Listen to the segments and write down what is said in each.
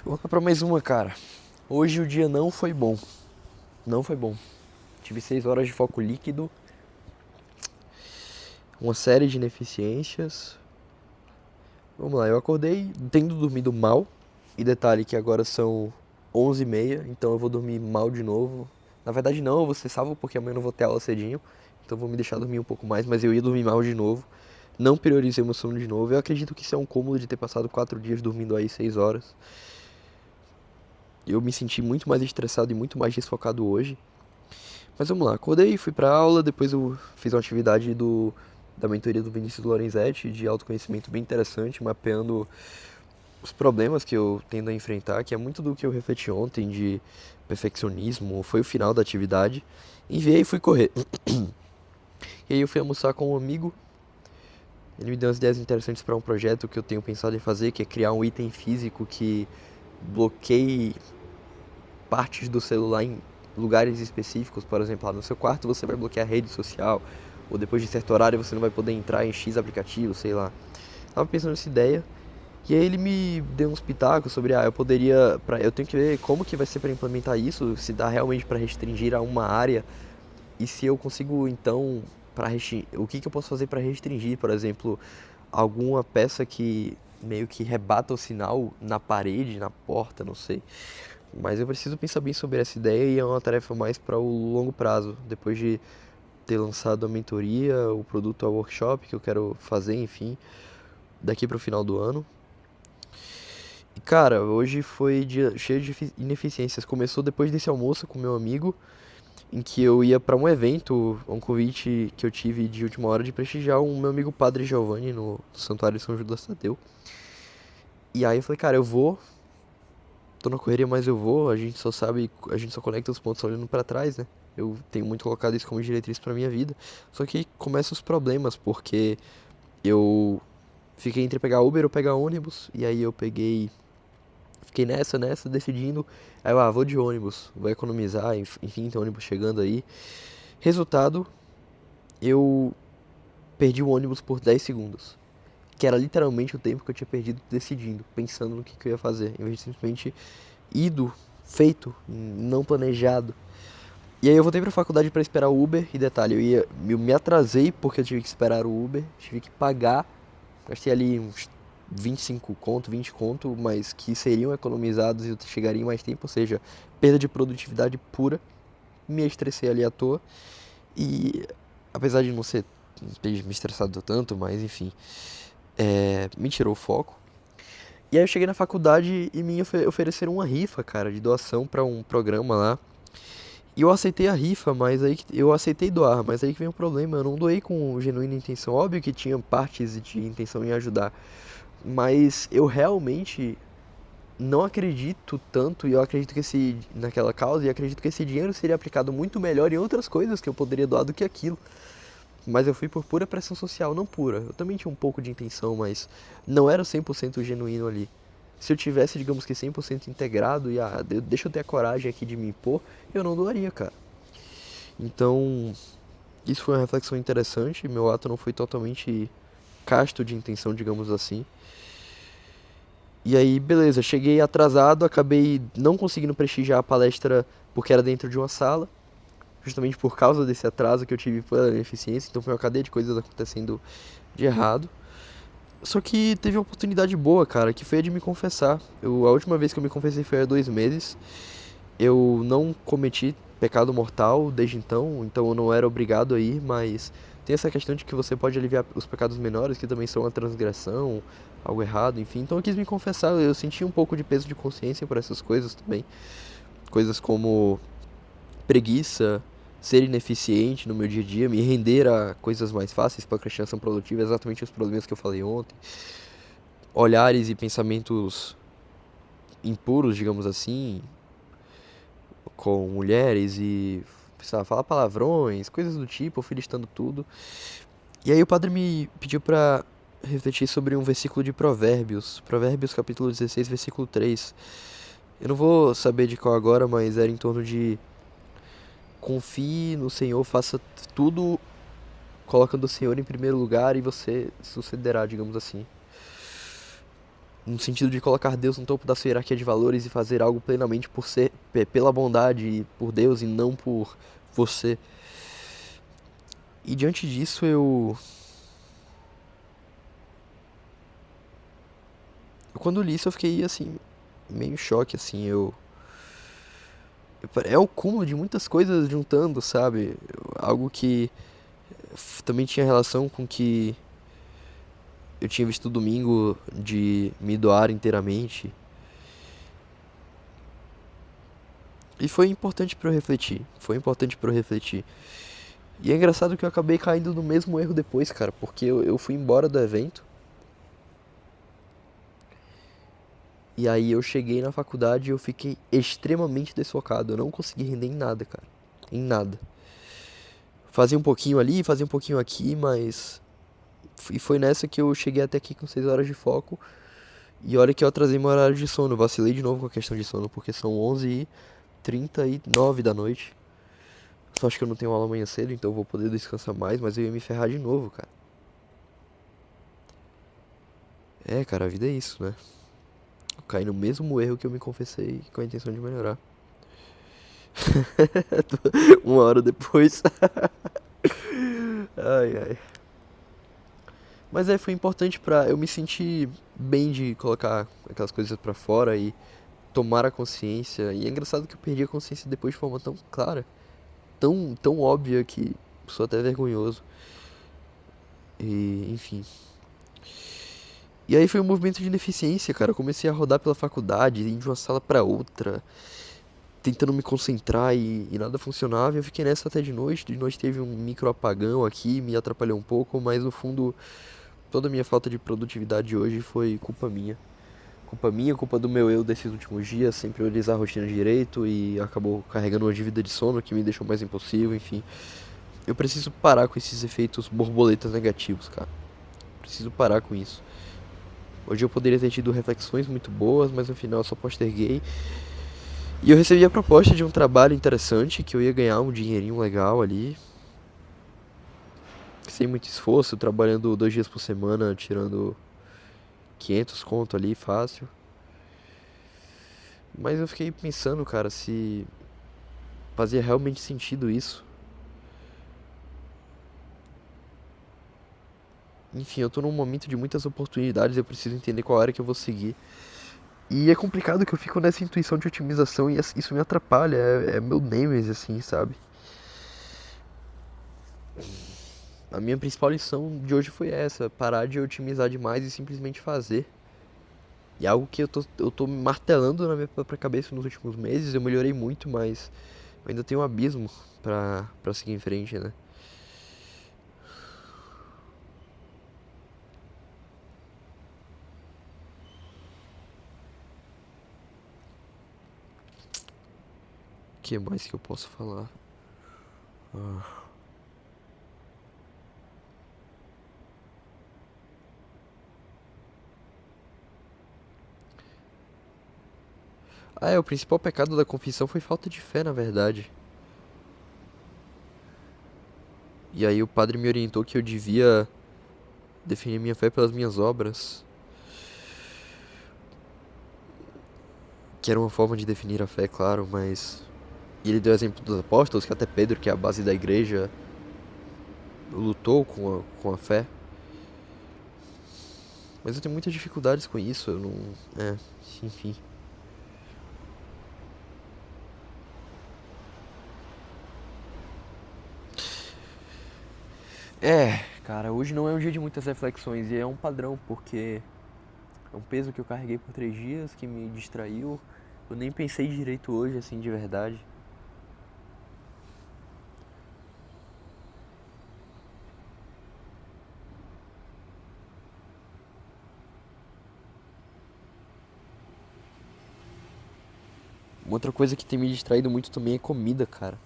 Vamos lá pra mais uma, cara. Hoje o dia não foi bom. Não foi bom. Tive 6 horas de foco líquido, uma série de ineficiências. Vamos lá, eu acordei tendo dormido mal. E detalhe que agora são 11h30, então eu vou dormir mal de novo. Na verdade não, eu vou ser salvo porque amanhã eu não vou ter aula cedinho. Então vou me deixar dormir um pouco mais, mas eu ia dormir mal de novo. Não priorizei meu sono de novo. Eu acredito que isso é um cúmulo de ter passado 4 dias dormindo aí 6 horas. Eu me senti muito mais estressado e muito mais desfocado hoje. Mas vamos lá, acordei, fui pra aula, depois eu fiz uma atividade da mentoria do Vinícius Lorenzetti, de autoconhecimento bem interessante, mapeando os problemas que eu tendo a enfrentar, que é muito do que eu refleti ontem de perfeccionismo, foi o final da atividade. Enviei e fui correr. E aí eu fui almoçar com um amigo, ele me deu umas ideias interessantes para um projeto que eu tenho pensado em fazer, que é criar um item físico que bloqueie partes do celular em lugares específicos, por exemplo, lá no seu quarto você vai bloquear a rede social, ou depois de certo horário você não vai poder entrar em X aplicativo, sei lá. Tava pensando nessa ideia, e aí ele me deu uns pitacos sobre, eu poderia, eu tenho que ver como que vai ser para implementar isso, se dá realmente para restringir a uma área, e se eu consigo então, o que que eu posso fazer para restringir, por exemplo, alguma peça que meio que rebata o sinal na parede, na porta, não sei. Mas eu preciso pensar bem sobre essa ideia e é uma tarefa mais para o longo prazo. Depois de ter lançado a mentoria, o produto, a workshop que eu quero fazer, enfim, daqui para o final do ano. E cara, hoje foi dia cheio de ineficiências. Começou depois desse almoço com meu amigo, em que eu ia para um evento, um convite que eu tive de última hora de prestigiar um meu amigo Padre Giovanni no Santuário de São Judas Tadeu. E aí eu falei, cara, eu vou, tô na correria, mas eu vou, a gente só conecta os pontos olhando pra trás, né? Eu tenho muito colocado isso como diretriz pra minha vida. Só que começam os problemas, porque eu fiquei entre pegar Uber ou pegar ônibus, e aí eu fiquei nessa, decidindo. Aí eu, vou de ônibus, vou economizar, enfim, tem ônibus chegando aí. Resultado, eu perdi o ônibus por 10 segundos. Que era literalmente o tempo que eu tinha perdido decidindo, pensando no que eu ia fazer, em vez de simplesmente ido, feito, não planejado. E aí eu voltei pra faculdade pra esperar o Uber, e detalhe, eu me atrasei porque eu tive que esperar o Uber, tive que pagar, gastei ali uns 25 conto, 20 conto, mas que seriam economizados e eu chegaria em mais tempo, ou seja, perda de produtividade pura, me estressei ali à toa, e apesar de não ser, não ter me estressado tanto, mas enfim, me tirou o foco. E aí eu cheguei na faculdade e me ofereceram uma rifa, cara, de doação pra um programa lá. E eu aceitei a rifa, mas aí eu aceitei doar, mas aí que vem o problema, eu não doei com genuína intenção. Óbvio que tinha partes de intenção em ajudar, mas eu realmente não acredito tanto e eu acredito que esse naquela causa e acredito que esse dinheiro seria aplicado muito melhor em outras coisas que eu poderia doar do que aquilo. Mas eu fui por pura pressão social, não pura. Eu também tinha um pouco de intenção, mas não era 100% genuíno ali. Se eu tivesse, digamos que 100% integrado e deixa eu ter a coragem aqui de me impor, eu não doaria, cara. Então, isso foi uma reflexão interessante. Meu ato não foi totalmente casto de intenção, digamos assim. E aí, beleza, cheguei atrasado, acabei não conseguindo prestigiar a palestra porque era dentro de uma sala, justamente por causa desse atraso que eu tive pela ineficiência. Então, foi uma cadeia de coisas acontecendo de errado. Só que teve uma oportunidade boa, cara, que foi a de me confessar. A última vez que eu me confessei foi há 2 meses. Eu não cometi pecado mortal desde então eu não era obrigado a ir, mas tem essa questão de que você pode aliviar os pecados menores, que também são uma transgressão, algo errado, enfim. Então eu quis me confessar, eu senti um pouco de peso de consciência por essas coisas também. Coisas como preguiça, ser ineficiente no meu dia a dia, me render a coisas mais fáceis, procrastinação produtiva, exatamente os problemas que eu falei ontem. Olhares e pensamentos impuros, digamos assim, com mulheres e falar palavrões, coisas do tipo, eu fui listando tudo. E aí o padre me pediu pra refletir sobre um versículo de Provérbios, Provérbios capítulo 16, versículo 3. Eu não vou saber de qual agora, mas era em torno de confie no Senhor, faça tudo colocando o Senhor em primeiro lugar e você sucederá, digamos assim. no sentido de colocar Deus no topo da sua hierarquia de valores e fazer algo plenamente por ser pela bondade e por Deus e não por você. E diante disso quando li isso eu fiquei assim meio em choque assim, é o cúmulo de muitas coisas juntando, sabe? Algo que também tinha relação com que eu tinha visto domingo de me doar inteiramente. E foi importante pra eu refletir. Foi importante pra eu refletir. E é engraçado que eu acabei caindo no mesmo erro depois, cara, porque eu fui embora do evento. E aí eu cheguei na faculdade e eu fiquei extremamente desfocado. Eu não consegui render em nada, cara. Em nada. Fazia um pouquinho ali, fazia um pouquinho aqui, mas. E foi nessa que eu cheguei até aqui com 6 horas de foco. E olha que eu atrasei meu horário de sono. Vacilei de novo com a questão de sono, porque são 11h39 da noite. Só acho que eu não tenho aula amanhã cedo, então eu vou poder descansar mais, mas eu ia me ferrar de novo, cara. É, cara, a vida é isso, né? Eu caí no mesmo erro que eu me confessei com a intenção de melhorar. Uma hora depois. Ai, ai. Mas é, foi importante pra eu me sentir bem de colocar aquelas coisas pra fora e tomar a consciência. E é engraçado que eu perdi a consciência depois de forma tão clara, tão óbvia que sou até vergonhoso. E, enfim. E aí foi um movimento de ineficiência, cara. Eu comecei a rodar pela faculdade, ir de uma sala pra outra, tentando me concentrar e nada funcionava. E eu fiquei nessa até de noite. De noite teve um micro apagão aqui, me atrapalhou um pouco, mas no fundo toda a minha falta de produtividade hoje foi culpa minha. Culpa minha, culpa do meu eu desses últimos dias, sem priorizar a rotina direito e acabou carregando uma dívida de sono que me deixou mais impulsivo, enfim. Eu preciso parar com esses efeitos borboletas negativos, cara. Preciso parar com isso. Hoje eu poderia ter tido reflexões muito boas, mas no final eu só posterguei. E eu recebi a proposta de um trabalho interessante, que eu ia ganhar um dinheirinho legal ali, sem muito esforço, trabalhando 2 dias por semana, tirando 500 conto ali, fácil. Mas eu fiquei pensando, cara, se fazia realmente sentido isso. Enfim, eu tô num momento de muitas oportunidades, eu preciso entender qual área que eu vou seguir. E é complicado que eu fico nessa intuição de otimização e isso me atrapalha, é meu nemesis, assim, sabe? A minha principal lição de hoje foi essa, parar de otimizar demais e simplesmente fazer. E é algo que eu tô martelando na minha própria cabeça nos últimos meses, eu melhorei muito, mas eu ainda tenho um abismo pra seguir em frente, né? O que mais que eu posso falar? Ah, é, o principal pecado da confissão foi falta de fé, na verdade. E aí o padre me orientou que eu devia definir minha fé pelas minhas obras, que era uma forma de definir a fé, claro, mas... E ele deu o exemplo dos apóstolos, que até Pedro, que é a base da igreja, lutou com a fé. Mas eu tenho muitas dificuldades com isso, eu não... É, enfim. É, cara, hoje não é um dia de muitas reflexões e é um padrão, porque é um peso que eu carreguei por 3 dias, que me distraiu. Eu nem pensei direito hoje, assim, de verdade. Uma outra coisa que tem me distraído muito também é comida, cara.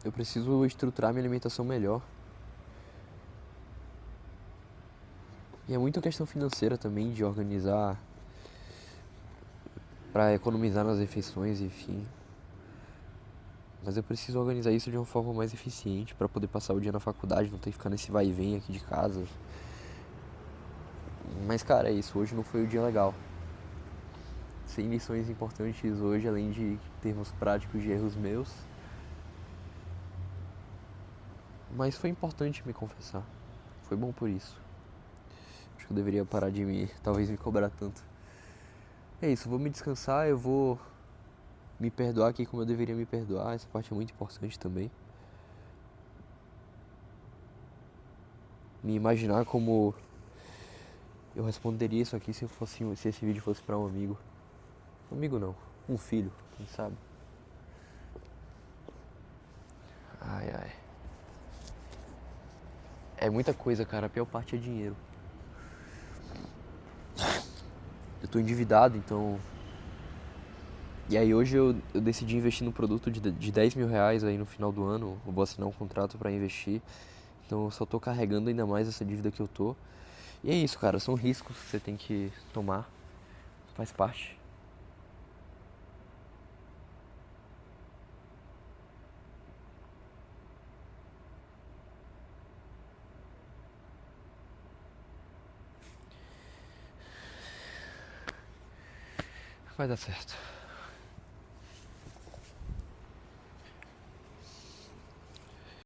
Eu preciso estruturar minha alimentação melhor. E é muito questão financeira também, de organizar pra economizar nas refeições, enfim. Mas eu preciso organizar isso de uma forma mais eficiente pra poder passar o dia na faculdade, não ter que ficar nesse vai e vem aqui de casa. Mas, cara, é isso. Hoje não foi o dia legal. Sem lições importantes hoje, além de termos práticos de erros meus. Mas foi importante me confessar. Foi bom por isso. Acho que eu deveria parar de talvez me cobrar tanto. É isso, eu vou me descansar, eu vou me perdoar aqui como eu deveria me perdoar. Essa parte é muito importante também. Me imaginar como eu responderia isso aqui se esse vídeo fosse pra um amigo. Um amigo não, um filho, quem sabe? Ai, ai. É muita coisa, cara. A pior parte é dinheiro. Eu tô endividado, então. E aí hoje eu decidi investir num produto de 10 mil reais aí no final do ano. Eu vou assinar um contrato pra investir. Então eu só tô carregando ainda mais essa dívida que eu tô. E é isso, cara. São riscos que você tem que tomar. Faz parte. Vai dar certo.